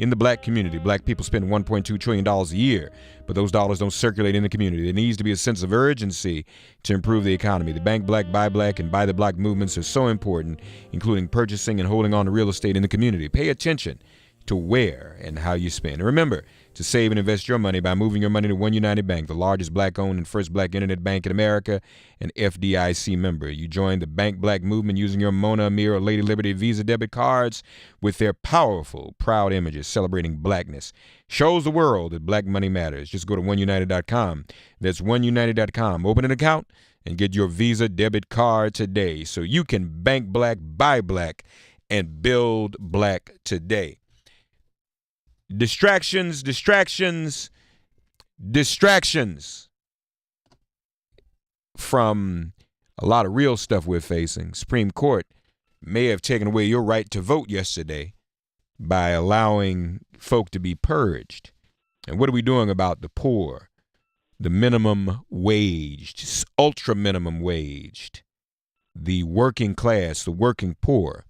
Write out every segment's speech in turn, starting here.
in the black community. Black people spend $1.2 trillion a year, but those dollars don't circulate in the community. There needs to be a sense of urgency to improve the economy. The Bank Black, Buy Black, and Buy the Black movements are so important, including purchasing and holding on to real estate in the community. Pay attention to where and how you spend. And remember to save and invest your money by moving your money to One United Bank, the largest black-owned and first black internet bank in America, an FDIC member. You join the Bank Black movement using your Mona, Amir, or Lady Liberty Visa debit cards with their powerful, proud images celebrating blackness. Shows the world that black money matters. Just go to oneunited.com. That's oneunited.com. Open an account and get your Visa debit card today so you can bank black, buy black, and build black today. Distractions from a lot of real stuff we're facing. Supreme Court may have taken away your right to vote yesterday by allowing folk to be purged. And what are we doing about the poor, the minimum waged, ultra minimum waged, the working class, the working poor?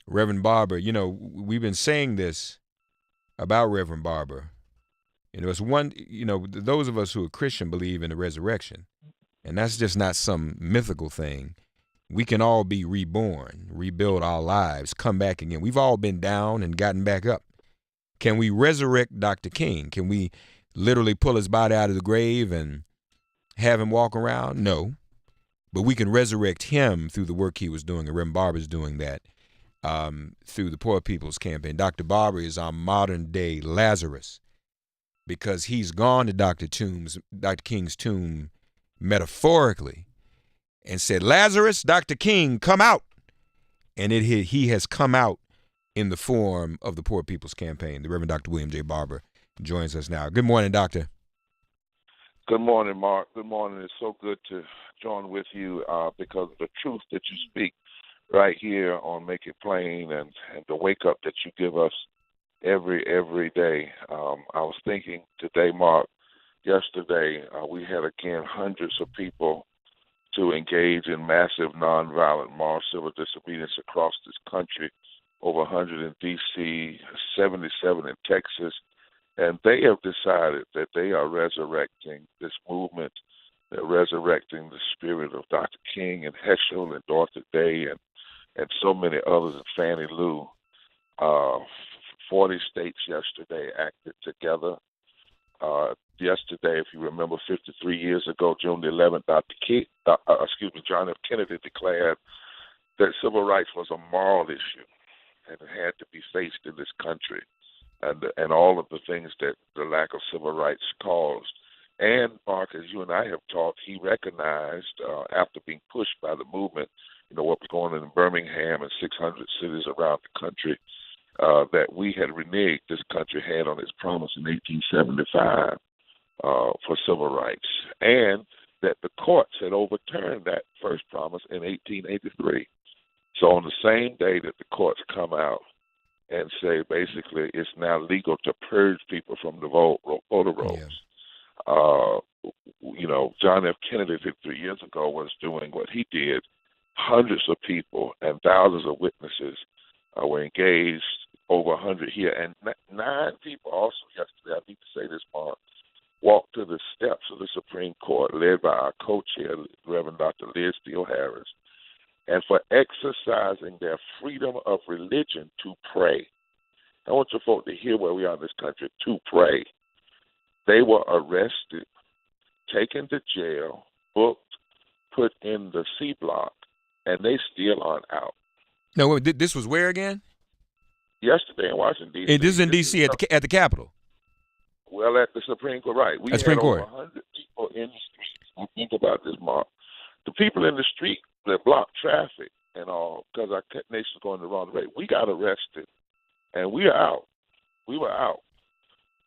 Reverend Barber, we've been saying this about Reverend Barber. It's one, those of us who are Christian believe in the resurrection. And that's just not some mythical thing. We can all be reborn, rebuild our lives, come back again. We've all been down and gotten back up. Can we resurrect Dr. King? Can we literally pull his body out of the grave and have him walk around? No. But we can resurrect him through the work he was doing, and Reverend Barber's doing that. Through the Poor People's Campaign. Dr. Barber is our modern day Lazarus because he's gone to Dr. King's tomb metaphorically and said, Lazarus, Dr. King, come out. And he has come out in the form of the Poor People's Campaign. The Reverend Dr. William J. Barber joins us now. Good morning, Doctor. Good morning, Mark. Good morning. It's so good to join with you because of the truth that you speak right here on Make It Plain and the wake up that you give us every day. I was thinking today, Mark, yesterday we had again hundreds of people to engage in massive nonviolent moral civil disobedience across this country, over 100 in D.C., 77 in Texas, and they have decided that they are resurrecting this movement. They're resurrecting the spirit of Dr. King and Heschel and Dorothy Day and so many others, and Fannie Lou. 40 states yesterday acted together. Yesterday, if you remember, 53 years ago, June the 11th, John F. Kennedy declared that civil rights was a moral issue and it had to be faced in this country, and all of the things that the lack of civil rights caused. And, Mark, as you and I have talked, he recognized, after being pushed by the movement, what was going on in Birmingham and 600 cities around the country, that we had reneged, this country had on its promise in 1875 for civil rights, and that the courts had overturned that first promise in 1883. So on the same day that the courts come out and say basically it's now legal to purge people from the voter rolls, John F. Kennedy 53 years ago was doing what he did. Hundreds of people and thousands of witnesses were engaged, over 100 here, and 9 people also yesterday, I need to say this, Mark, walked to the steps of the Supreme Court, led by our co-chair, Reverend Dr. Liz Steele Harris, and for exercising their freedom of religion to pray. I want you folks to hear where we are in this country, to pray. They were arrested, taken to jail, booked, put in the C block, and they still aren't out. No, this was where again? Yesterday in Washington, D.C. This is in D.C. at the Capitol. Well, at the Supreme Court, right. We had Supreme Court. over 100 people in the streets. Think about this, Mark. The people in the street that block traffic and all, because our nation's going the wrong way, we got arrested, and we are out. We were out.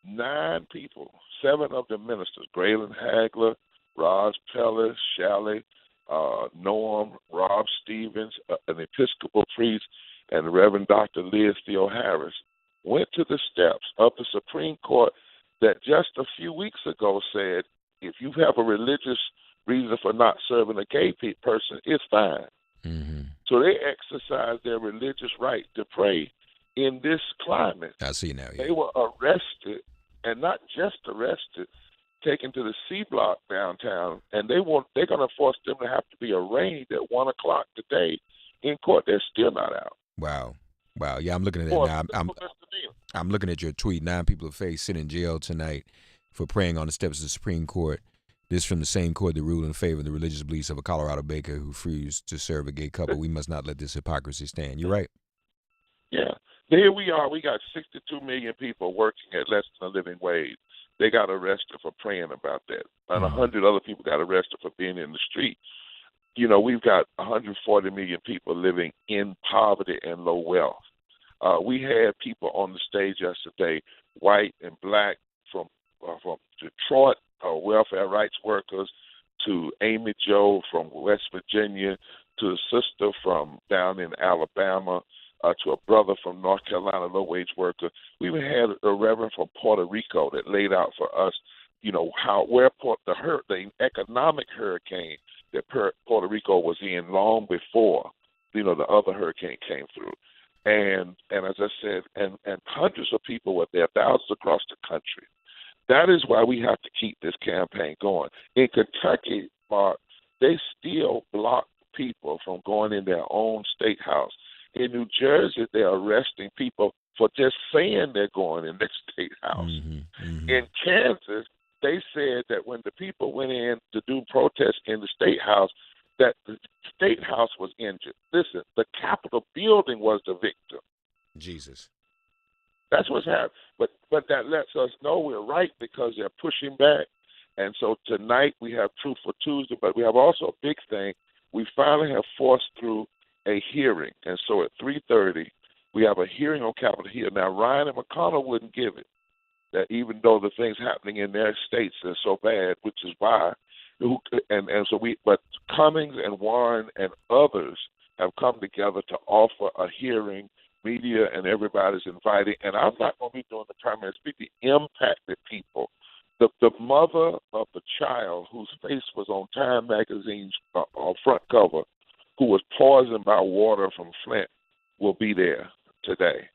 9 people, 7 of them ministers, Braylon Hagler, Roz Peller, Shalley, Norm, Rob Stevens, an Episcopal priest, and the Reverend Dr. Liz Steele Harris, went to the steps of the Supreme Court that just a few weeks ago said, if you have a religious reason for not serving a gay person, it's fine. Mm-hmm. So they exercised their religious right to pray in this climate. I see now. Yeah. They were arrested, and not just arrested, taken to the C block downtown, and they're going to force them to have to be arraigned at 1 o'clock today in court. They're still not out. Wow. Yeah, I'm looking at that now. I'm looking at your tweet. 9 people are faced sit in jail tonight for praying on the steps of the Supreme Court. This from the same court that ruled in favor of the religious beliefs of a Colorado baker who refused to serve a gay couple. We must not let this hypocrisy stand. You're right. Yeah. Here we are. We got 62 million people working at less than a living wage. They got arrested for praying about that. And 100 other people got arrested for being in the street. You know, we've got 140 million people living in poverty and low wealth. We had people on the stage yesterday, white and black, from Detroit, welfare rights workers, to Amy Jo from West Virginia, to a sister from down in Alabama, to a brother from North Carolina, low-wage worker. We even had a reverend from Puerto Rico that laid out for us, you know, the economic hurricane that Puerto Rico was in long before, you know, the other hurricane came through. And as I said, and hundreds of people were there, thousands across the country. That is why we have to keep this campaign going. In Kentucky, Mark, they still block people from going in their own state house. In New Jersey, they're arresting people for just saying they're going in their state house. In Kansas, they said that when the people went in to do protests in the state house, that the state house was injured. Listen, the Capitol building was the victim. Jesus. That's what's happening. But that lets us know we're right because they're pushing back. And so tonight we have Truth for Tuesday, but we have also a big thing. We finally have forced through a hearing. And so at 3:30, we have a hearing on Capitol Hill. Now, Ryan and McConnell wouldn't give it, that even though the things happening in their states are so bad, which is why. But Cummings and Warren and others have come together to offer a hearing. Media and everybody's invited, and I'm not going to be doing the primary speech. The impacted people, the mother of the child whose face was on Time magazine's front cover, who was poisoned by water from Flint, will be there today.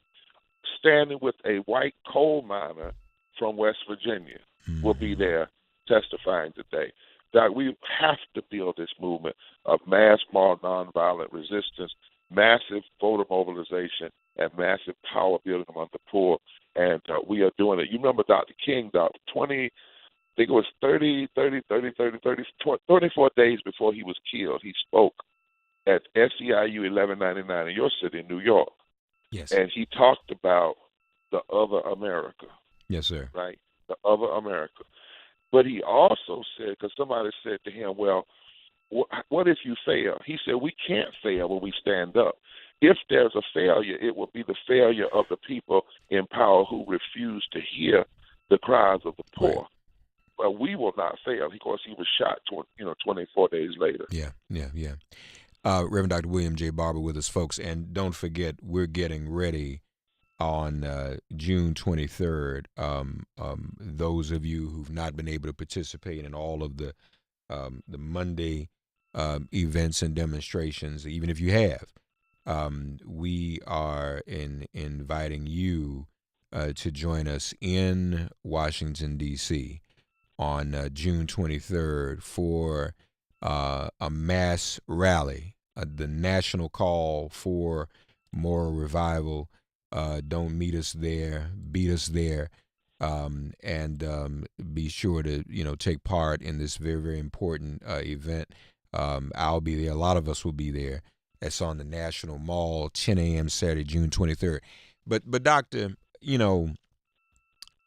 Standing with a white coal miner from West Virginia will be there testifying today. That we have to build this movement of mass moral nonviolent resistance, massive voter mobilization, and massive power building among the poor. And we are doing it. You remember Dr. King, 34 days before he was killed, he spoke at SEIU 1199 in your city, in New York. Yes. And he talked about the other America. Yes, sir. Right? The other America. But he also said, because somebody said to him, well, what if you fail? He said, we can't fail when we stand up. If there's a failure, it will be the failure of the people in power who refuse to hear the cries of the poor. Right. But we will not fail. Of course, he was shot 24 days later. Yeah. Reverend Dr. William J. Barber with us, folks. And don't forget, we're getting ready on June 23rd. Those of you who've not been able to participate in all of the Monday events and demonstrations, even if you have, we are inviting you to join us in Washington, D.C. on June 23rd for a mass rally, the national call for moral revival. Don't meet us there, beat us there, and be sure to take part in this very, very important event. I'll be there. A lot of us will be there. That's on the National Mall, 10 a.m. Saturday, June 23rd. But Doctor,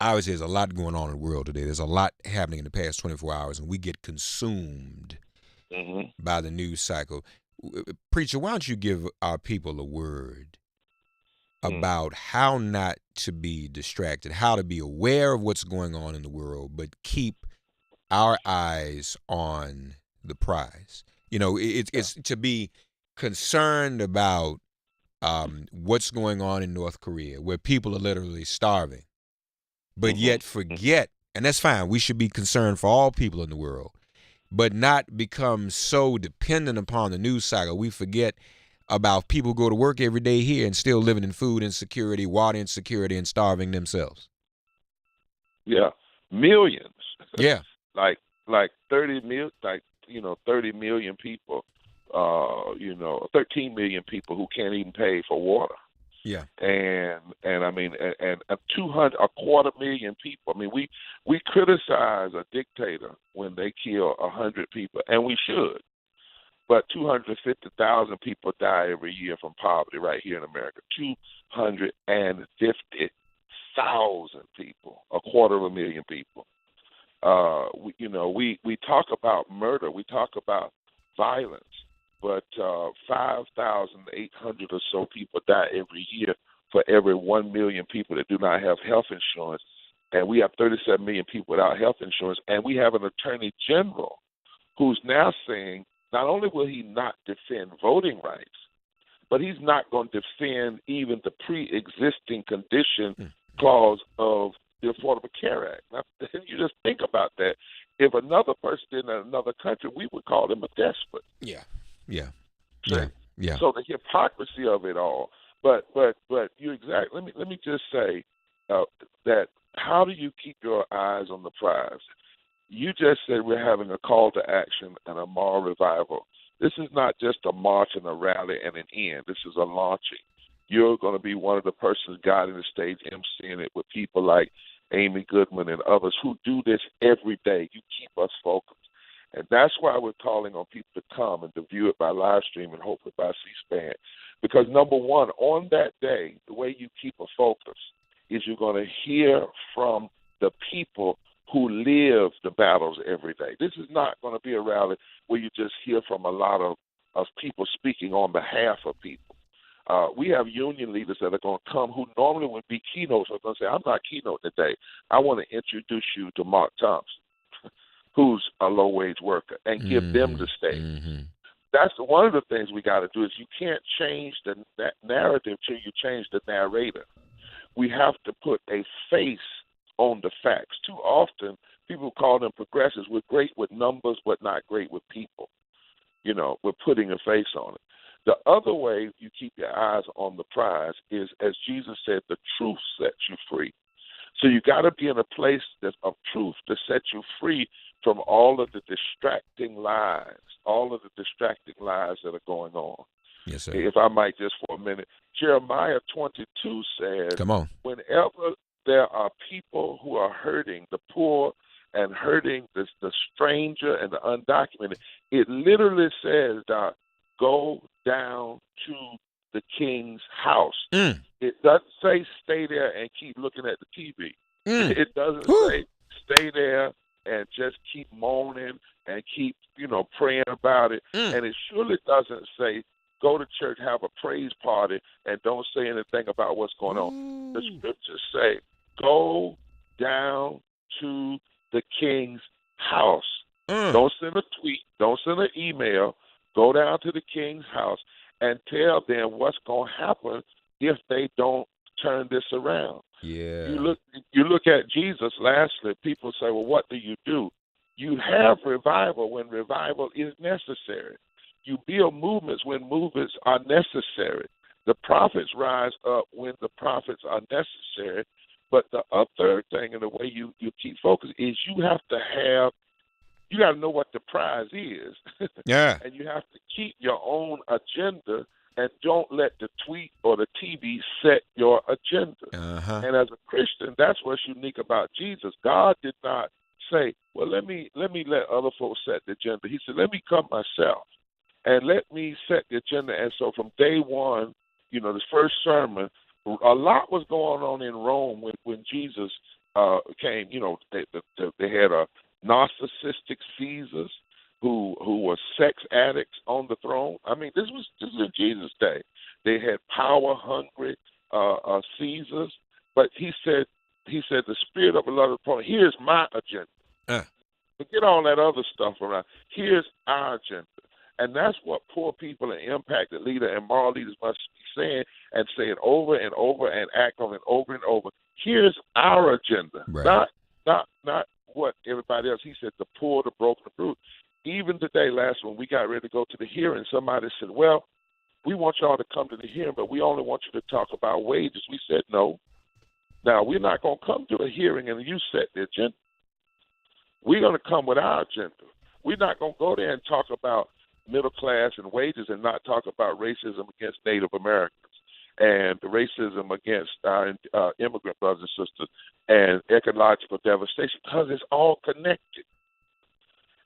obviously there's a lot going on in the world today. There's a lot happening in the past 24 hours, and we get consumed by the news cycle. Preacher, why don't you give our people a word about how not to be distracted, how to be aware of what's going on in the world, but keep our eyes on the prize. It's to be concerned about what's going on in North Korea, where people are literally starving, but yet forget, and that's fine, we should be concerned for all people in the world, but not become so dependent upon the news cycle we forget about people who go to work every day here and still living in food insecurity, water insecurity, and starving themselves. Yeah, millions. Yeah. like 30 million, 30 million people. 13 million people who can't even pay for water. Yeah. And I mean, and 250,000 people. I mean, we criticize a dictator when they kill 100 people, and we should. But 250,000 people die every year from poverty right here in America. 250,000 people, 250,000 people. We talk about murder, we talk about violence, but 5,800 or so people die every year for every 1 million people that do not have health insurance. And we have 37 million people without health insurance. And we have an attorney general who's now saying not only will he not defend voting rights, but he's not going to defend even the pre-existing condition clause of the Affordable Care Act. Now, you just think about that. If another person in another country, we would call them a despot. Yeah. So the hypocrisy of it all. But you exactly. Let me just say that how do you keep your eyes on the prize? You just said we're having a call to action and a moral revival. This is not just a march and a rally and an end. This is a launching. You're going to be one of the persons guiding the stage, emceeing it with people like Amy Goodman and others who do this every day. You keep us focused. And that's why we're calling on people to come and to view it by live stream and hopefully by C-SPAN. Because, number one, on that day, the way you keep a focus is you're going to hear from the people who live the battles every day. This is not going to be a rally where you just hear from a lot of people speaking on behalf of people. We have union leaders that are going to come who normally would be keynotes. Are going to say, I'm not keynote today. I want to introduce you to Mark Thompson, who's a low-wage worker, and give them the stage. Mm-hmm. That's one of the things we got to do is you can't change that narrative till you change the narrator. We have to put a face on the facts. Too often, people call them progressives. We're great with numbers, but not great with people. We're putting a face on it. The other way you keep your eyes on the prize is, as Jesus said, the truth sets you free. So you got to be in a place of truth to set you free from all of the distracting lies that are going on. Yes, sir. If I might just for a minute, Jeremiah 22 says, Come on. Whenever there are people who are hurting, the poor and hurting the stranger and the undocumented, it literally says, go down to the king's house. It doesn't say stay there and keep looking at the TV. It doesn't say stay there and just keep moaning and keep, praying about it. And it surely doesn't say go to church, have a praise party, and don't say anything about what's going on. The scriptures say go down to the king's house. Don't send a tweet. Don't send an email. Go down to the king's house and tell them what's going to happen if they don't turn this around. Yeah. You look at Jesus. Lastly, people say, well, what do? You have revival when revival is necessary. You build movements when movements are necessary. The prophets rise up when the prophets are necessary. But the third thing in the way you keep focused is you got to know what the prize is. Yeah. And you have to keep your own agenda and don't let the tweet or the TV set your agenda. Uh-huh. And as a Christian, that's what's unique about Jesus. God did not say, well, let me let other folks set the agenda. He said, let me come myself and let me set the agenda. And so from day one, this first sermon, a lot was going on in Rome when Jesus came. They had a narcissistic Caesars who were sex addicts on the throne. I mean, this was in Jesus' day. They had power-hungry Caesars, but he said the spirit of the Lord is upon me. Here's my agenda. Forget all that other stuff around. Here's our agenda. And that's what poor people and impacted leaders and moral leaders must be saying, and say it over and over and act on it over and over. Here's our agenda, right. not what everybody else. He said the poor, the broken, the bruised. Even today, last when we got ready to go to the hearing, somebody said, well, we want y'all to come to the hearing, but we only want you to talk about wages. We said no. Now, we're not going to come to a hearing and you set the agenda. We're going to come with our agenda. We're not going to go there and talk about middle class and wages and not talk about racism against Native Americans and racism against our immigrant brothers and sisters and ecological devastation, because it's all connected.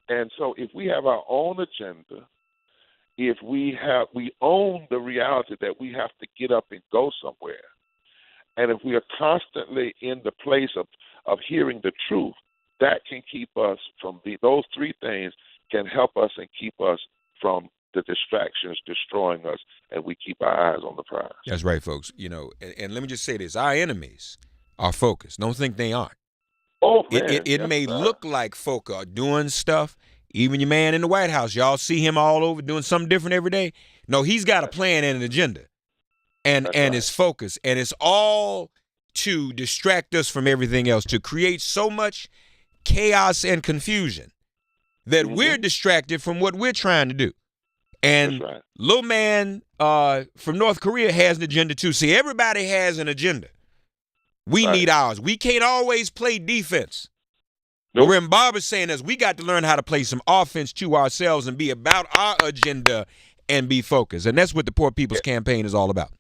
And so if we have our own agenda, if we own the reality that we have to get up and go somewhere, and if we are constantly in the place of hearing the truth, that can keep us from those three things can help us and keep us from the distractions destroying us, and we keep our eyes on the prize. That's right, folks. You know, and let me just say this. Our enemies are focused. Don't think they aren't. Oh, man. It yes, may sir. look like folk are doing stuff. Even your man in the White House, y'all see him all over doing something different every day. No, he's got a plan and an agenda. And right. It's focused. And it's all to distract us from everything else, to create so much chaos and confusion that we're distracted from what we're trying to do. And That's right. little man from North Korea has an agenda too. See, everybody has an agenda. We need ours. We can't always play defense. Nope. What Barber's saying is we got to learn how to play some offense to ourselves and be about our agenda and be focused. And that's what the Poor People's Campaign is all about.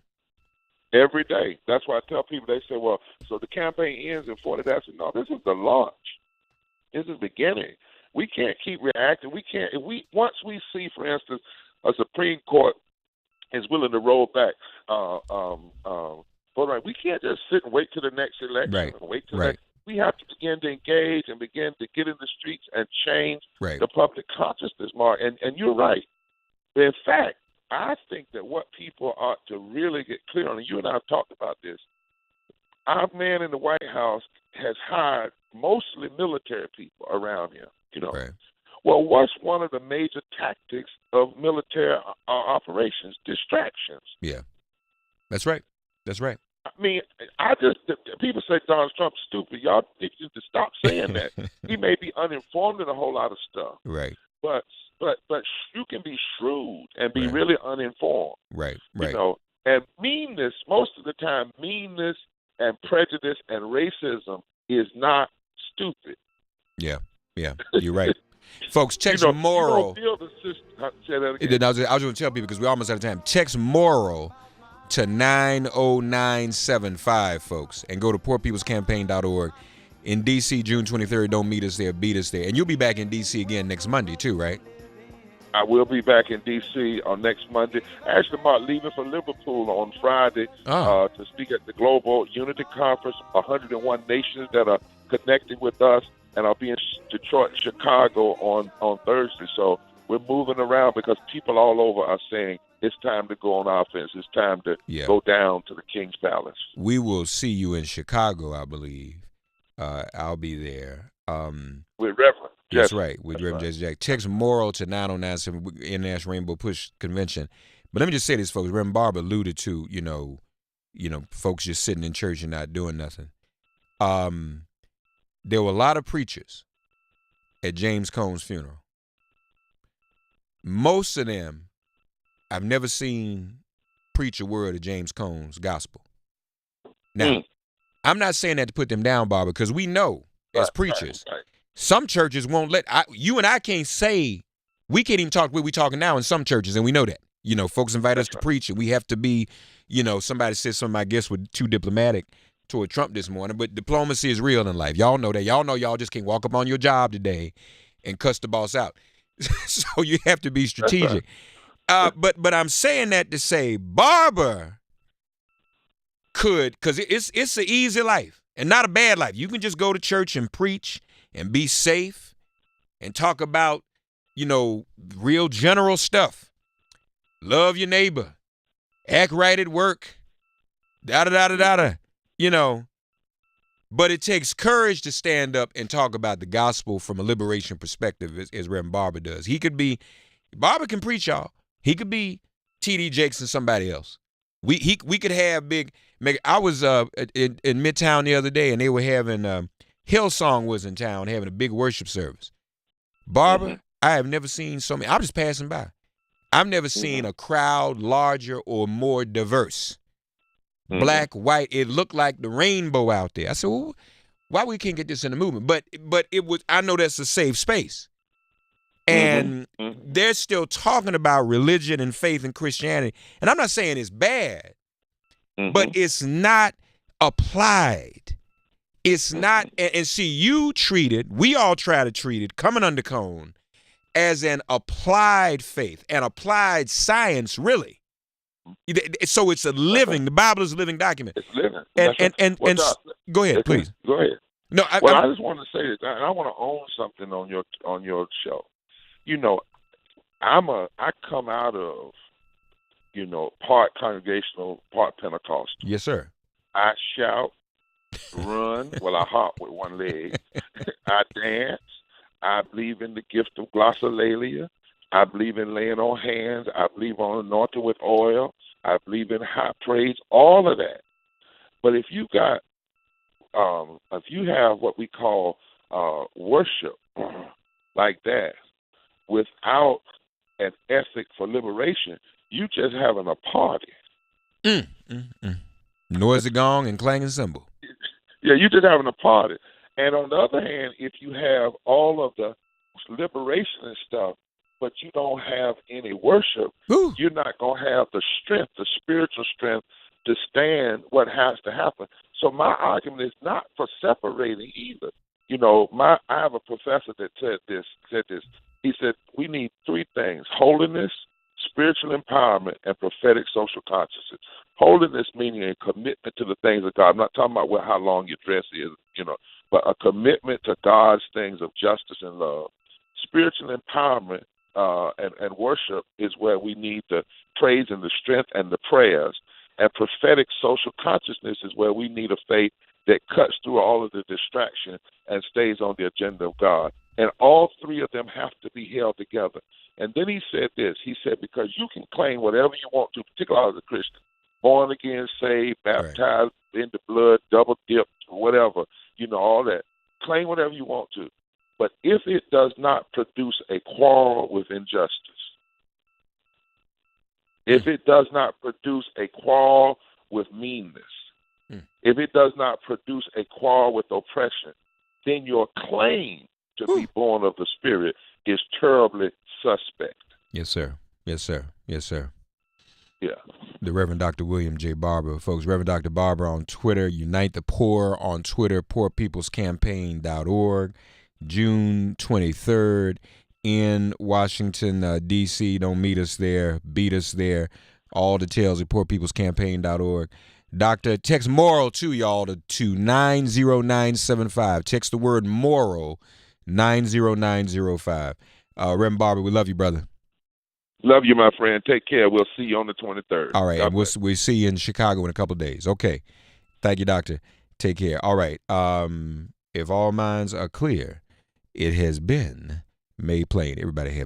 Every day. That's why I tell people, they say, well, so the campaign ends in 40 days. I say, no, this is the launch. This is the beginning. We can't keep reacting. We can't. Once we see, for instance, a Supreme Court is willing to roll back voter rights, we can't just sit and wait till the next election and wait till that. We have to begin to engage and begin to get in the streets and change the public consciousness, Mark. And you're right. In fact, I think that what people ought to really get clear on, and you and I have talked about this, our man in the White House has hired mostly military people around him, you know. Right. Well, what's one of the major tactics of military operations? Distractions. Yeah. That's right. That's right. I mean, people say Donald Trump's stupid. Y'all need to stop saying that. He may be uninformed in a whole lot of stuff. Right. But you can be shrewd and be really uninformed. Right. You know, and meanness, most of the time, meanness and prejudice and racism is not stupid. Yeah. Yeah. You're right. Folks, text moral. You don't feel the system. Say that again. I was going to tell people because we're almost out of time. Text moral to 90975, folks, and go to poorpeoplescampaign.org. In D.C., June 23rd, don't meet us there, beat us there. And you'll be back in D.C. again next Monday, too, right? I will be back in D.C. on next Monday. Actually, Mark, leaving for Liverpool on Friday to speak at the Global Unity Conference, 101 nations that are connected with us, and I'll be in Detroit and Chicago on Thursday. So we're moving around because people all over are saying it's time to go on offense. It's time to go down to the King's Palace. We will see you in Chicago, I believe. I'll be there. With Reverend. That's right, with Reverend Jesse Jack. Text moral to 909 International Rainbow Push Convention. But let me just say this, folks. Reverend Barber alluded to, you know, folks just sitting in church and not doing nothing. There were a lot of preachers at James Cone's funeral. Most of them, I've never seen preach a word of James Cone's gospel. Now, I'm not saying that to put them down, Barber, because we know as preachers, some churches won't let you and I can't say, we can't even talk the way we're talking now in some churches, and we know that. You know, folks invite us to preach, and we have to be, somebody said some of my guests were too diplomatic toward Trump this morning, but diplomacy is real in life. Y'all know that. Y'all know y'all just can't walk up on your job today and cuss the boss out. So you have to be strategic. But I'm saying that to say Barber could, because it's an easy life and not a bad life. You can just go to church and preach and be safe and talk about, real general stuff. Love your neighbor. Act right at work. Da-da-da-da-da-da. But it takes courage to stand up and talk about the gospel from a liberation perspective, as Reverend Barber does. Barber can preach, y'all. He could be T.D. Jakes and somebody else. We could have I was in Midtown the other day, and they were having Hillsong was in town having a big worship service. Barber, I have never seen so many. I'm just passing by. I've never seen a crowd larger or more diverse. Mm-hmm. Black, white, it looked like the rainbow out there. I said, well, why we can't get this in the movement? But it was, I know that's a safe space. And Mm-hmm. they're still talking about religion and faith and Christianity. And I'm not saying it's bad, but it's not applied. It's not, and see, you treat it, we all try to treat it, coming under cone, as an applied faith, an applied science, really. So it's a living, the Bible is a living document. It's living. And go ahead, please. Go ahead. No, I just want to say this, and I want to own something on your show. You know, I come out of, part congregational, part Pentecostal. Yes, sir. I shout, run, well, I hop with one leg. I dance. I believe in the gift of glossolalia. I believe in laying on hands. I believe on anointing with oil. I believe in high praise, all of that. But if you have what we call worship like that, without an ethic for liberation, you just having a party. Noisy gong and clanging cymbal. Yeah, you just having a party. And on the other hand, if you have all of the liberation and stuff, but you don't have any worship, you're not going to have the strength, the spiritual strength, to stand what has to happen. So my argument is not for separating either. I have a professor that said this. He said, we need three things: holiness, spiritual empowerment, and prophetic social consciousness. Holiness meaning a commitment to the things of God. I'm not talking about how long your dress is, but a commitment to God's things of justice and love. Spiritual empowerment and worship is where we need the praise and the strength and the prayers. And prophetic social consciousness is where we need a faith that cuts through all of the distraction and stays on the agenda of God. And all three of them have to be held together. And then he said this. He said, because you can claim whatever you want to, particularly as a Christian, born again, saved, baptized in the blood, double dipped, whatever, all that. Claim whatever you want to. But if it does not produce a quarrel with injustice, if it does not produce a quarrel with meanness, if it does not produce a quarrel with oppression, then your claim to be born of the Spirit is terribly suspect. Yes, sir. Yes, sir. Yes, sir. Yeah. The Reverend Dr. William J. Barber, folks. Reverend Dr. Barber on Twitter. Unite the Poor on Twitter. PoorPeoplesCampaign.org. June 23rd in Washington, D.C. Don't meet us there. Beat us there. All details at PoorPeoplesCampaign.org. Doctor, text moral too, y'all, to 90975. Text the word moral 90905. Reverend Barber, we love you, brother. Love you, my friend. Take care. We'll see you on the 23rd. All right, and we'll see you in Chicago in a couple of days. Okay. Thank you, doctor. Take care. All right. If all minds are clear, it has been made plain. Everybody have a